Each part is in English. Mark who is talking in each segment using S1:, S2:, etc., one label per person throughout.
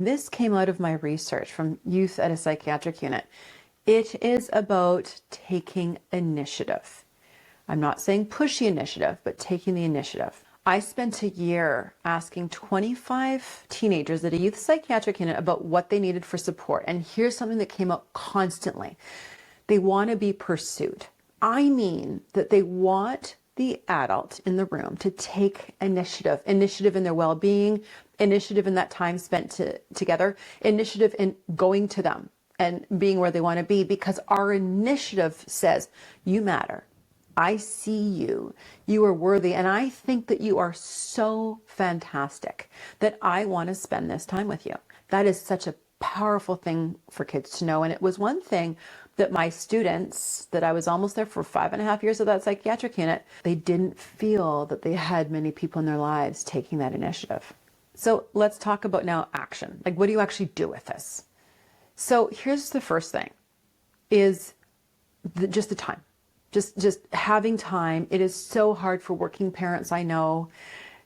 S1: This came out of my research from youth at a psychiatric unit. It is about taking initiative. I'm not saying pushy initiative, but taking the initiative. I spent a year asking 25 teenagers at a youth psychiatric unit about what they needed for support. And here's something that came up constantly. They want to be pursued. I mean that they want the adult in the room to take initiative in their well-being, initiative in that time spent together, initiative in going to them and being where they want to be, because our initiative says, you matter. I see you. You are worthy. And I think that you are so fantastic that I want to spend this time with you. That is such a powerful thing for kids to know. And it was one thing that my students, that I was almost there for 5.5 years of that psychiatric unit, they didn't feel that they had many people in their lives taking that initiative. So let's talk about now action. Like, what do you actually do with this? So here's the first thing is just the time. Just having time. It is so hard for working parents, I know,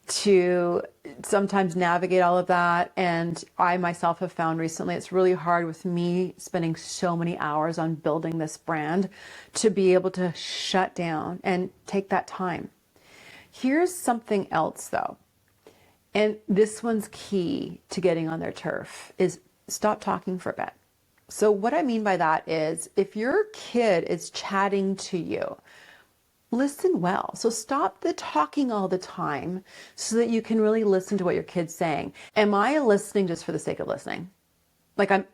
S1: to sometimes navigate all of that. And I myself have found recently it's really hard with me spending so many hours on building this brand to be able to shut down and take that time. Here's something else though. And this one's key to getting on their turf is stop talking for a bit. So what I mean by that is if your kid is chatting to you, listen well. So stop the talking all the time so that you can really listen to what your kid's saying. Am I listening just for the sake of listening? Like am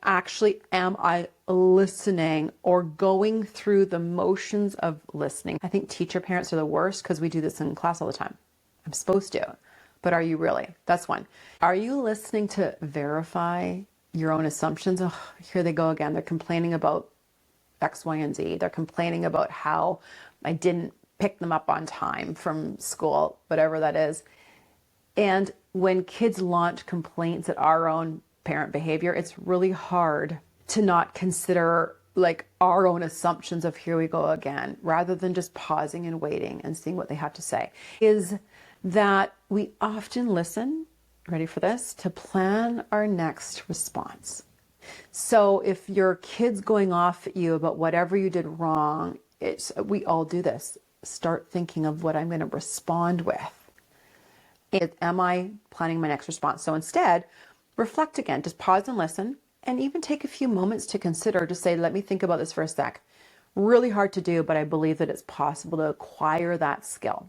S1: I listening or going through the motions of listening? I think teacher parents are the worst because we do this in class all the time. I'm supposed to, but are you really? That's one. Are you listening to verify your own assumptions? Oh, here they go again. They're complaining about X, Y, and Z. They're complaining about how I didn't pick them up on time from school, whatever that is. And when kids launch complaints at our own parent behavior, it's really hard to not consider like our own assumptions of here we go again, rather than just pausing and waiting and seeing what they have to say. Is that we often listen, ready for this, to plan our next response. So if your kid's going off at you about whatever you did wrong, we all do this. Start thinking of what I'm going to respond with. Am I planning my next response? So instead, reflect again, just pause and listen, and even take a few moments to consider, to say, let me think about this for a sec. Really hard to do, but I believe that it's possible to acquire that skill.